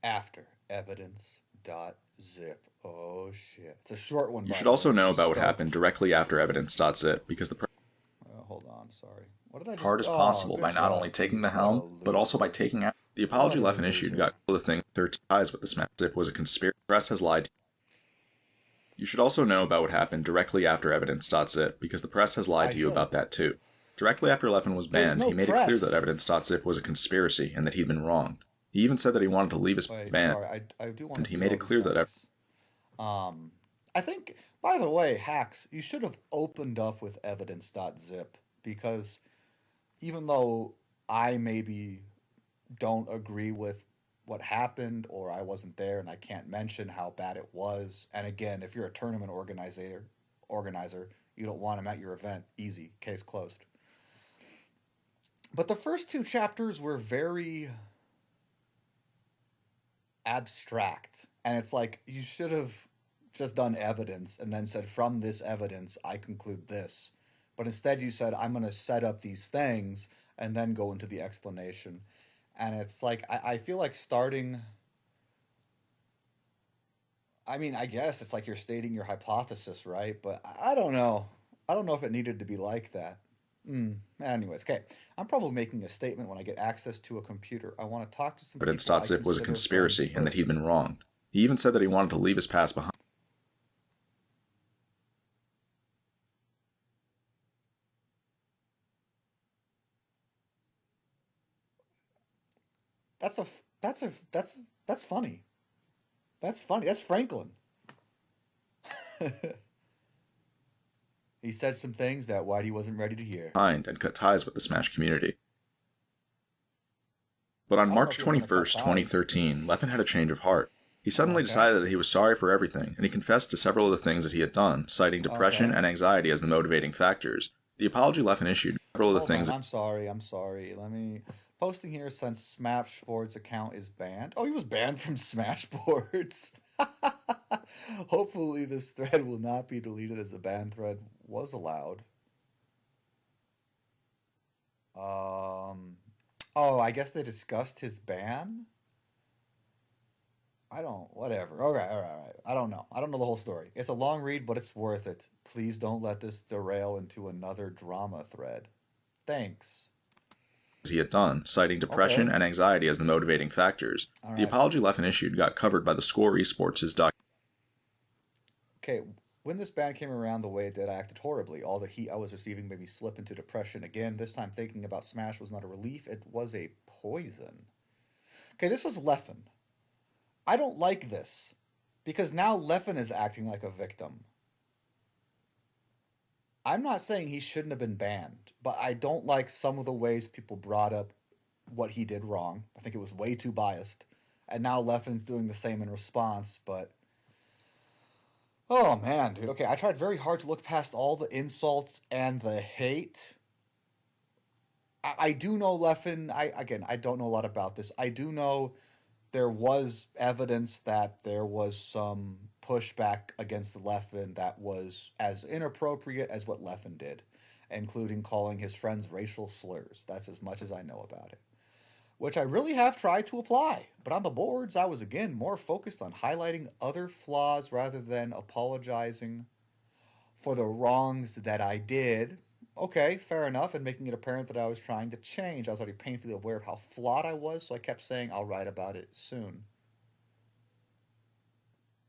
after Evidence.zip. Oh shit. It's a short one, You by should the also way. know about what happened Stoked. directly after Evidence.zip because the Hold on, sorry. What did I just. hard as Oh, possible good by not job, only taking the Keith. What a helm, but also by loser. taking out. The apology What a Leffen issued got loser. the thing 13 ties with the smash zip was a conspiracy. The press has lied. You should also know about what happened directly after Evidence.zip because the press has lied I to you should. about that too. Directly after Leffen was There's banned, no he made it clear that press. Evidence.zip was a conspiracy and that he'd been wronged. He even said that he wanted to leave his Wait, band, sorry. I do want and to he see made all it these clear that things. I think, by the way, hacks, you should have opened up with Evidence.zip because even though I maybe don't agree with what happened or I wasn't there and I can't mention how bad it was. And again, if you're a tournament organizer, you don't want them at your event. Easy, case closed. But the first two chapters were very abstract. And it's like you should have just done evidence and then said, from this evidence, I conclude this. But instead, you said, I'm going to set up these things and then go into the explanation. And it's like, I feel like starting. I mean, I guess it's like you're stating your hypothesis, right? But I don't know. I don't know if it needed to be like that. Anyways, okay. I'm probably making a statement when I get access to a computer. I want to talk to some people I Evidence.zip was a consider friends conspiracy and that he'd first. been wronged. He even said that he wanted to leave his past behind. That's funny. That's funny. That's Franklin. He said some things that Whitey wasn't ready to hear. And cut ties with the Smash community. But on I don't know if March he was gonna cut 21st, ties. 2013, Leffen had a change of heart. He suddenly Okay. decided that he was sorry for everything, and he confessed to several of the things that he had done, citing depression Okay. and anxiety as the motivating factors. The apology Leffen issued several of the Hold things on. that I'm sorry. I'm sorry. Let me. Posting here since Smashboard's account is banned. Oh, he was banned from Smashboards. Hopefully, this thread will not be deleted as the ban thread was allowed. Um. Oh, I guess they discussed his ban. I don't. Whatever. All right. All right. All right. I don't know. I don't know the whole story. It's a long read, but it's worth it. Please don't let this derail into another drama thread. Thanks. he had done, citing depression Okay. and anxiety as the motivating factors. All The right. apology Leffen issued got covered by the Score Esports' Okay, when this ban came around the way it did, I acted horribly. All the heat I was receiving made me slip into depression again. This time, thinking about Smash was not a relief, it was a poison. Okay, this was Leffen. I don't like this because now Leffen is acting like a victim. I'm not saying he shouldn't have been banned, but I don't like some of the ways people brought up what he did wrong. I think it was way too biased. And now Leffen's doing the same in response, but oh man, dude. Okay, I tried very hard to look past all the insults and the hate. I do know Leffen. I don't know a lot about this. I do know there was evidence that there was some pushback against Leffen that was as inappropriate as what Leffen did, including calling his friends racial slurs. That's as much as I know about it. Which I really have tried to apply. But on the boards, I was again more focused on highlighting other flaws rather than apologizing for the wrongs that I did. Okay, fair enough, and making it apparent that I was trying to change. I was already painfully aware of how flawed I was, so I kept saying I'll write about it soon.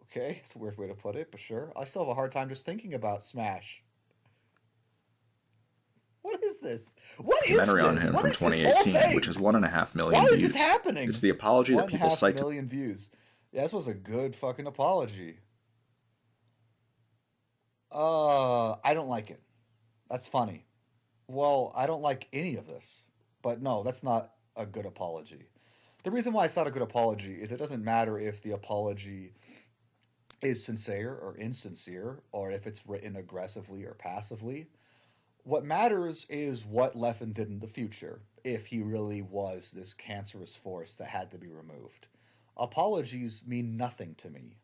Okay, it's a weird way to put it, but sure. I still have a hard time just thinking about Smash. What is this? What is documentary on this? him What from is this whole 2018, which thing? has 1.5 Why million is this views. It's happening? the apology One that and a people half cite to million views. Yeah, this was a good fucking apology. I don't like it. That's funny. Well, I don't like any of this. But no, that's not a good apology. The reason why it's not a good apology is it doesn't matter if the apology is sincere or insincere, or if it's written aggressively or passively. What matters is what Leffen did in the future, if he really was this cancerous force that had to be removed. Apologies mean nothing to me.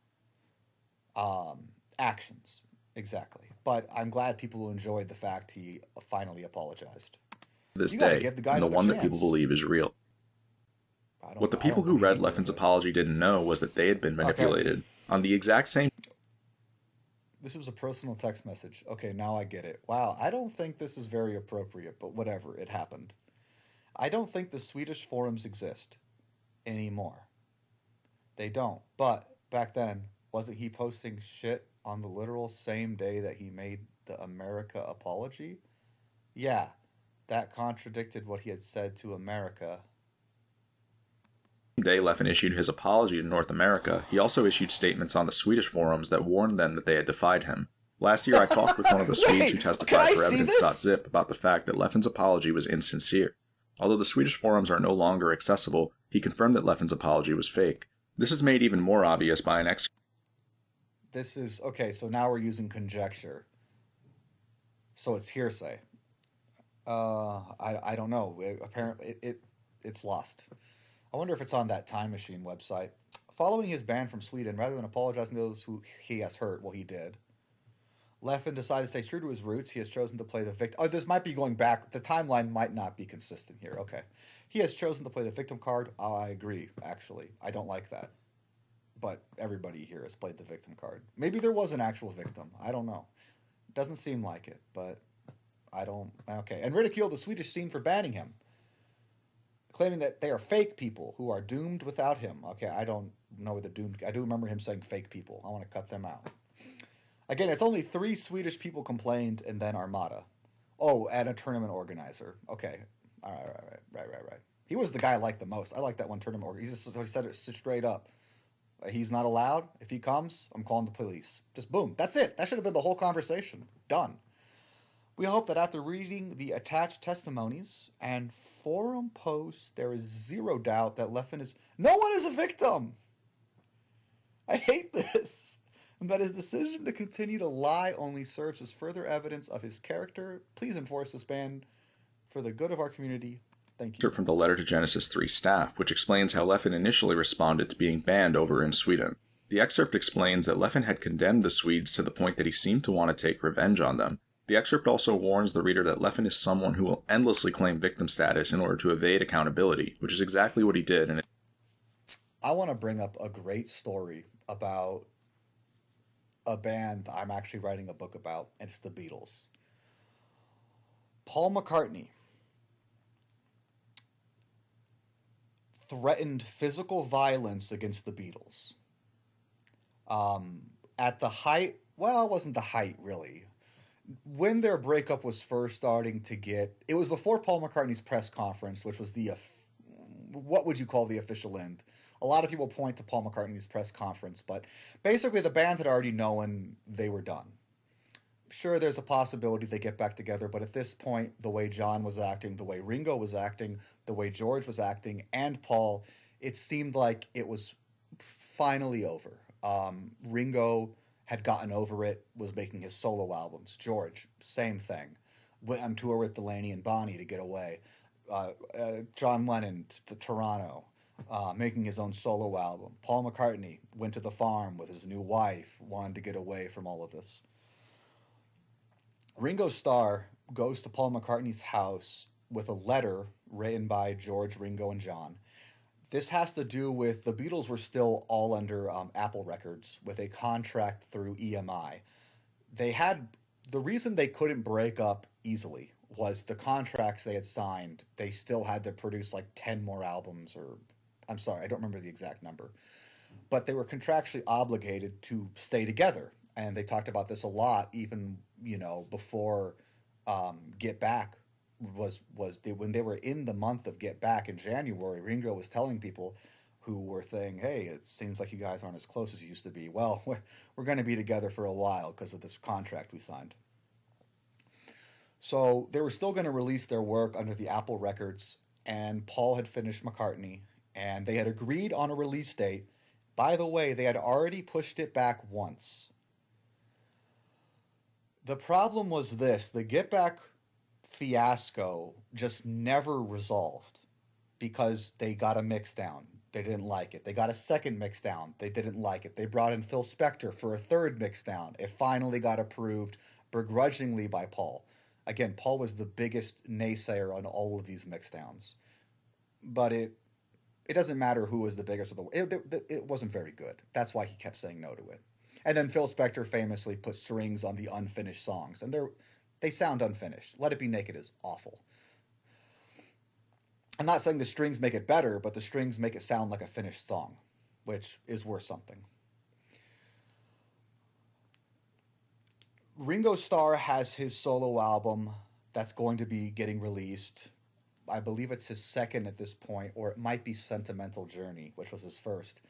Actions, exactly. But I'm glad people enjoyed the fact he finally apologized. this You got to day, give the guy and the another one that people chance. believe is real. What the I people don't who believe read either of Leffen's it. apology didn't know was that they had been Okay. manipulated. On the exact same This was a personal text message. Okay, now I get it. Wow, I don't think this is very appropriate, but whatever, it happened. I don't think the Swedish forums exist anymore. They don't. But back then, wasn't he posting shit on the literal same day that he made the America apology? Yeah, that contradicted what he had said to America. day Leffen issued his apology to North America, he also issued statements on the Swedish forums that warned them that they had defied him. Last year, I talked with one of the Swedes who Wait, can testified I for see this? Evidence.zip about the fact that Leffen's apology was insincere. Although the Swedish forums are no longer accessible, he confirmed that Leffen's apology was fake. This is made even more obvious by an excerpt This is okay, so now we're using conjecture. So it's hearsay. I don't know. Apparently, it's lost. I wonder if it's on that Time Machine website. Following his ban from Sweden, rather than apologizing to those who he has hurt, well, he did. Leffen decided to stay true to his roots. He has chosen to play the victim. Oh, this might be going back. The timeline might not be consistent here. Okay. He has chosen to play the victim card. Oh, I agree, actually. I don't like that. But everybody here has played the victim card. Maybe there was an actual victim. I don't know. Doesn't seem like it, but I don't. Okay. And ridiculed the Swedish scene for banning him, claiming that they are fake people who are doomed without him. Okay, I don't know the doomed. I do remember him saying fake people. I want to cut them out. Again, it's only 3 Swedish people complained, and then Armada. Oh, and a tournament organizer. Okay, all right. He was the guy I liked the most. I like that one tournament organizer. He said it straight up. He's not allowed. If he comes, I'm calling the police. Just boom. That's it. That should have been the whole conversation. Done. We hope that after reading the attached testimonies and forum posts, there is zero doubt that Leffen is. No one is a victim! I hate this! And that his decision to continue to lie only serves as further evidence of his character. Please enforce this ban for the good of our community. Thank you. from the Letter to Genesis 3 staff, which explains how Leffen initially responded to being banned over in Sweden. The excerpt explains that Leffen had condemned the Swedes to the point that he seemed to want to take revenge on them. The excerpt also warns the reader that Leffen is someone who will endlessly claim victim status in order to evade accountability, which is exactly what he did. And I want to bring up a great story about a band I'm actually writing a book about, and it's the Beatles. Paul McCartney threatened physical violence against the Beatles. At the height, well, it wasn't the height really. When their breakup was first starting to get, it was before Paul McCartney's press conference, which was what would you call the official end? A lot of people point to Paul McCartney's press conference, but basically the band had already known they were done. Sure, there's a possibility they get back together, but at this point, the way John was acting, the way Ringo was acting, the way George was acting, and Paul, it seemed like it was finally over. Ringo had gotten over it, was making his solo albums. George, same thing. Went on tour with Delaney and Bonnie to get away. John Lennon to Toronto, making his own solo album. Paul McCartney went to the farm with his new wife, wanted to get away from all of this. Ringo Starr goes to Paul McCartney's house with a letter written by George, Ringo, and John. This has to do with the Beatles were still all under Apple Records with a contract through EMI. They had the reason they couldn't break up easily was the contracts they had signed. They still had to produce like 10 more albums, or I'm sorry, I don't remember the exact number, but they were contractually obligated to stay together. And they talked about this a lot, even before Get Back when they were in the month of Get Back in January. Ringo was telling people who were saying, "Hey, it seems like you guys aren't as close as you used to be." Well, we're going to be together for a while because of this contract we signed. So they were still going to release their work under the Apple Records, and Paul had finished McCartney, and they had agreed on a release date. By the way, they had already pushed it back once. The problem was this: the Get Back fiasco just never resolved because they got a mix down. They didn't like it. They got a second mix down. They didn't like it. They brought in Phil Spector for a third mix down. It finally got approved begrudgingly by Paul. Again, Paul was the biggest naysayer on all of these mix downs. But it It doesn't matter who was the biggest of it wasn't very good. That's why he kept saying no to it. And then Phil Spector famously put strings on the unfinished songs, and they sound unfinished. Let It Be Naked is awful. I'm not saying the strings make it better, but the strings make it sound like a finished song, which is worth something. Ringo Starr has his solo album that's going to be getting released. I believe it's his second at this point, or it might be Sentimental Journey, which was his first.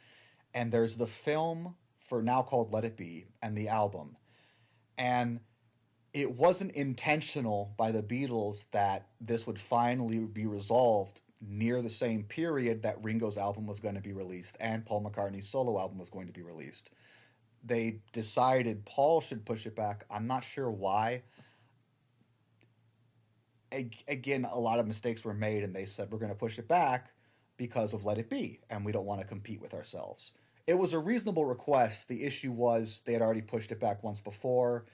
And there's the film for now called Let It Be, and the album. And it wasn't intentional by the Beatles that this would finally be resolved near the same period that Ringo's album was going to be released and Paul McCartney's solo album was going to be released. They decided Paul should push it back. I'm not sure why. Again, a lot of mistakes were made, and they said, we're going to push it back because of Let It Be, and we don't want to compete with ourselves. It was a reasonable request. The issue was they had already pushed it back once before,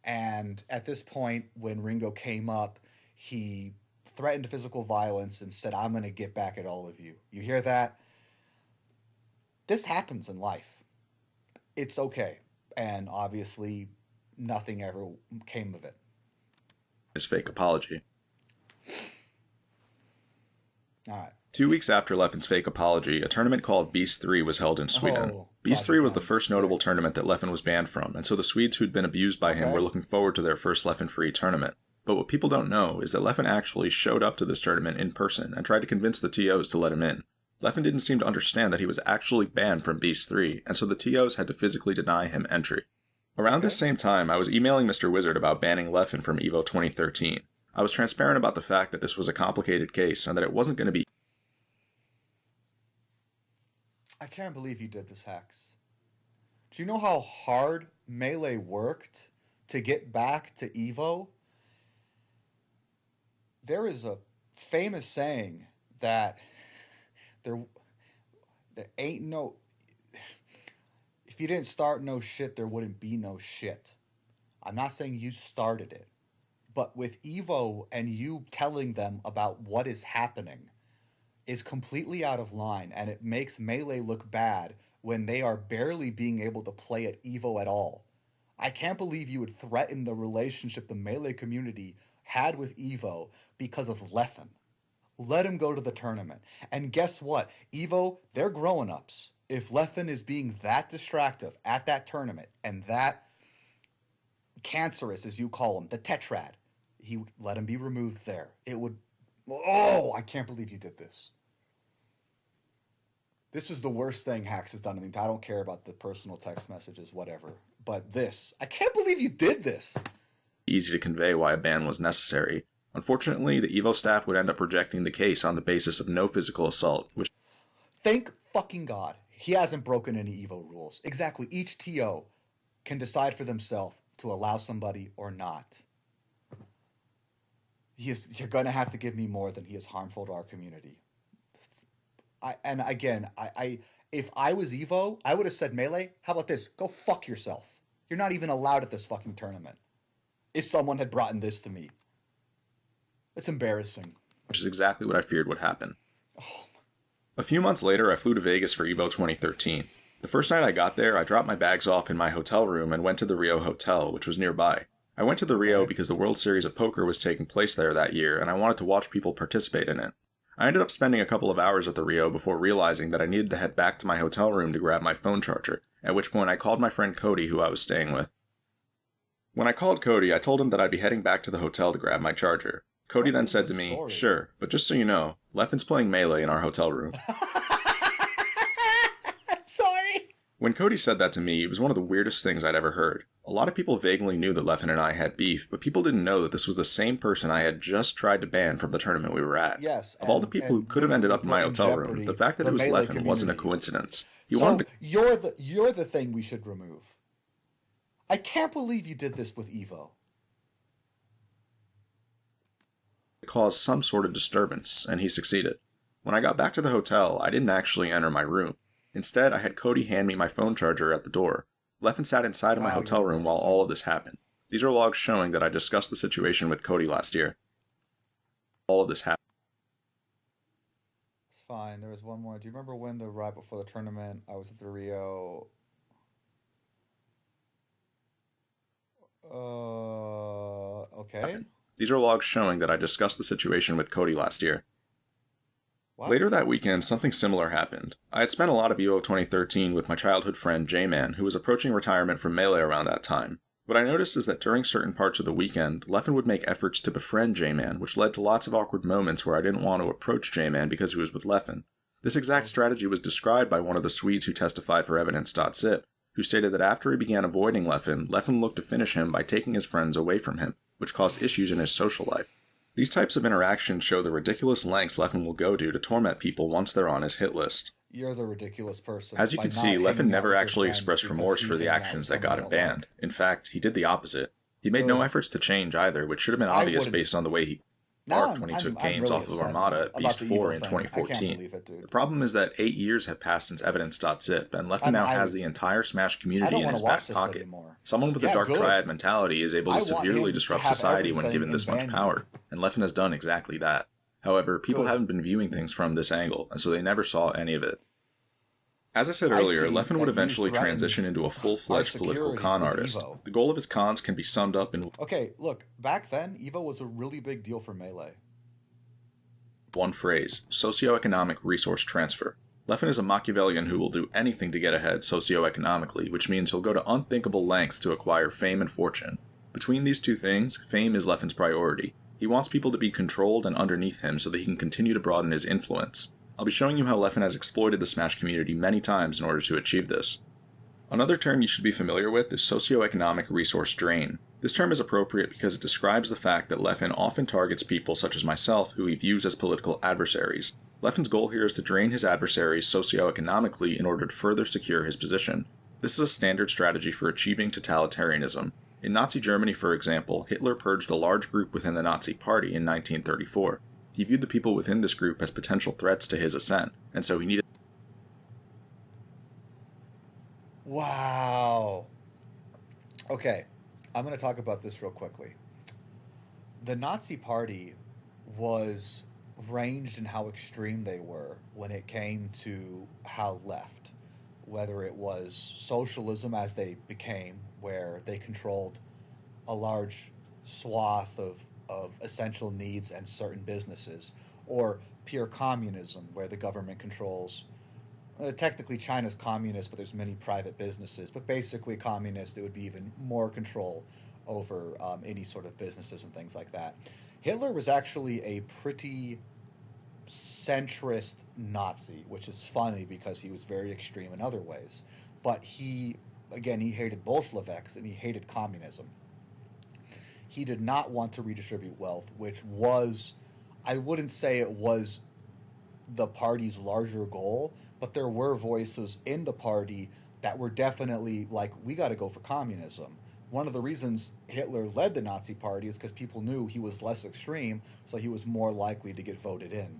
and at this point, when Ringo came up, he threatened physical violence and said, I'm going to get back at all of you. You hear that? This happens in life. It's okay. And obviously, nothing ever came of it. His fake apology. All right. 2 weeks after Leffen's fake apology, a tournament called Beast 3 was held in Sweden. Beast 3 was the first notable tournament that Leffen was banned from, and so the Swedes who'd been abused by him were looking forward to their first Leffen-free tournament. But what people don't know is that Leffen actually showed up to this tournament in person and tried to convince the TOs to let him in. Leffen didn't seem to understand that he was actually banned from Beast 3, and so the TOs had to physically deny him entry. Around this same time, I was emailing Mr. Wizard about banning Leffen from EVO 2013. I was transparent about the fact that this was a complicated case and that it wasn't going to be... I can't believe you did this, Hex. Do you know how hard Melee worked to get back to EVO? There is a famous saying that there ain't no... If you didn't start no shit, there wouldn't be no shit. I'm not saying you started it. But with EVO and you telling them about what is happening is completely out of line, and it makes Melee look bad when they are barely being able to play at EVO at all. I can't believe you would threaten the relationship the Melee community had with EVO because of Leffen. Let him go to the tournament. And guess what? EVO, they're grown-ups. If Leffen is being that distractive at that tournament and that cancerous, as you call him, the tetrad, he let him be removed there. It would... Oh, I can't believe you did this. This is the worst thing Hax has done. I don't care about the personal text messages, whatever. But this, I can't believe you did this. Easy to convey why a ban was necessary. Unfortunately, the EVO staff would end up rejecting the case on the basis of no physical assault, which... Thank fucking God. He hasn't broken any EVO rules. Exactly. Each TO can decide for themselves to allow somebody or not. You're going to have to give me more than he is harmful to our community. If I was EVO, I would have said, Melee, how about this? Go fuck yourself. You're not even allowed at this fucking tournament. If someone had brought in this to me. It's embarrassing. Which is exactly what I feared would happen. A few months later, I flew to Vegas for EVO 2013. The first night I got there, I dropped my bags off in my hotel room and went to the Rio Hotel, which was nearby. I went to the Rio because the World Series of Poker was taking place there that year, and I wanted to watch people participate in it. I ended up spending a couple of hours at the Rio before realizing that I needed to head back to my hotel room to grab my phone charger, at which point I called my friend Cody, who I was staying with. When I called Cody, I told him that I'd be heading back to the hotel to grab my charger. Cody then said to me, sure, but just so you know, Leffen's playing Melee in our hotel room. Sorry. When Cody said that to me, it was one of the weirdest things I'd ever heard. A lot of people vaguely knew that Leffen and I had beef, but people didn't know that this was the same person I had just tried to ban from the tournament we were at. Yes. Of all the people who could have ended up in my hotel room, the fact that it was Leffen wasn't a coincidence. You're the thing we should remove. I can't believe you did this with Evo. Caused some sort of disturbance, and he succeeded. When I got back to the hotel, I didn't actually enter my room. Instead, I had Cody hand me my phone charger at the door. Leffen sat inside of my hotel room while all of this happened. These are logs showing that I discussed the situation with Cody last year. All of this happened. fine. There was one more. Do you remember when right before the tournament I was at the Rio? Okay. These are logs showing that I discussed the situation with Cody last year. Later What? that weekend, something similar happened. I had spent a lot of EVO 2013 with my childhood friend J-Man, who was approaching retirement from Melee around that time. What I noticed is that during certain parts of the weekend, Leffen would make efforts to befriend J-Man, which led to lots of awkward moments where I didn't want to approach J-Man because he was with Leffen. This exact strategy was described by one of the Swedes who testified for Evidence.zip, who stated that after he began avoiding Leffen, Leffen looked to finish him by taking his friends away from him, which caused issues in his social life. These types of interactions show the ridiculous lengths Leffen will go to torment people once they're on his hit list. You're the ridiculous person. As you by can not see, Leffen hanging out never with your actually friend expressed because remorse he's for the hanging out with actions that someone got you him don't banned. like. In fact, he did the opposite. He made no Good. efforts to change either, which should have been I obvious wouldn't. based on the way he Now barked when he took I'm games really off of upset Armada now at about Beast the 4 Evo in thing. I can't 2014. believe it, The dude. problem is that 8 years have passed since Evidence.zip, and Leffen now has the entire Smash I community don't in want his to watch back this pocket. anymore. Someone with a Yeah, Dark good. Triad mentality is able to I want severely him to disrupt have society when everything given this and much ban power, and Leffen has done exactly that. However, people Good. haven't been viewing things from this angle, and so they never saw any of it. As I said I earlier, see Leffen would that you eventually threatened transition into a our full-fledged political security con with artist. Evo. The goal of his cons can be summed up in Okay, look, back then, Evo was a really big deal for Melee. one phrase: socioeconomic resource transfer. Leffen is a Machiavellian who will do anything to get ahead socioeconomically, which means he'll go to unthinkable lengths to acquire fame and fortune. Between these two things, fame is Leffen's priority. He wants people to be controlled and underneath him so that he can continue to broaden his influence. I'll be showing you how Leffen has exploited the Smash community many times in order to achieve this. Another term you should be familiar with is socioeconomic resource drain. This term is appropriate because it describes the fact that Leffen often targets people such as myself who he views as political adversaries. Leffen's goal here is to drain his adversaries socioeconomically in order to further secure his position. This is a standard strategy for achieving totalitarianism. In Nazi Germany, for example, Hitler purged a large group within the Nazi Party in 1934. He viewed the people within this group as potential threats to his ascent, and so he needed. Wow. Okay, I'm going to talk about this real quickly. The Nazi Party was ranged in how extreme they were when it came to how left, whether it was socialism as they became, where they controlled a large swath of essential needs and certain businesses, or pure communism, where the government controls. Technically, China's communist, but there's many private businesses. But basically, communist, it would be even more control over any sort of businesses and things like that. Hitler was actually a pretty centrist Nazi, which is funny because he was very extreme in other ways. But again, he hated Bolsheviks and he hated communism. He did not want to redistribute wealth, which was, I wouldn't say it was the party's larger goal, but there were voices in the party that were definitely like, we got to go for communism. One of the reasons Hitler led the Nazi Party is because people knew he was less extreme, so he was more likely to get voted in.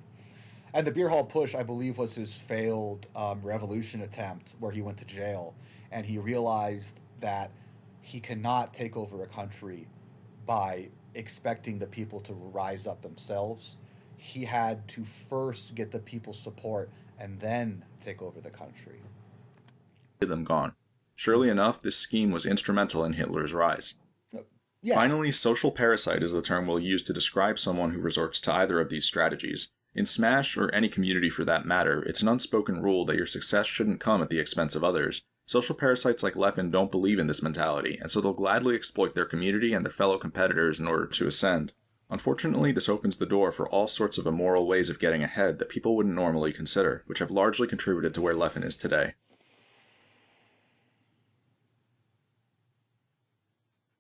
And the beer hall push, I believe, was his failed revolution attempt where he went to jail and he realized that he cannot take over a country by expecting the people to rise up themselves. He had to first get the people's support and then take over the country. Them gone. Surely enough, this scheme was instrumental in Hitler's rise. Yeah. Finally, social parasite is the term we'll use to describe someone who resorts to either of these strategies. In Smash, or any community for that matter, it's an unspoken rule that your success shouldn't come at the expense of others. Social parasites like Leffen don't believe in this mentality, and so they'll gladly exploit their community and their fellow competitors in order to ascend. Unfortunately, this opens the door for all sorts of immoral ways of getting ahead that people wouldn't normally consider, which have largely contributed to where Leffen is today.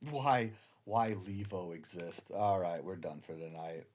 Why Levo exist? All right, we're done for tonight.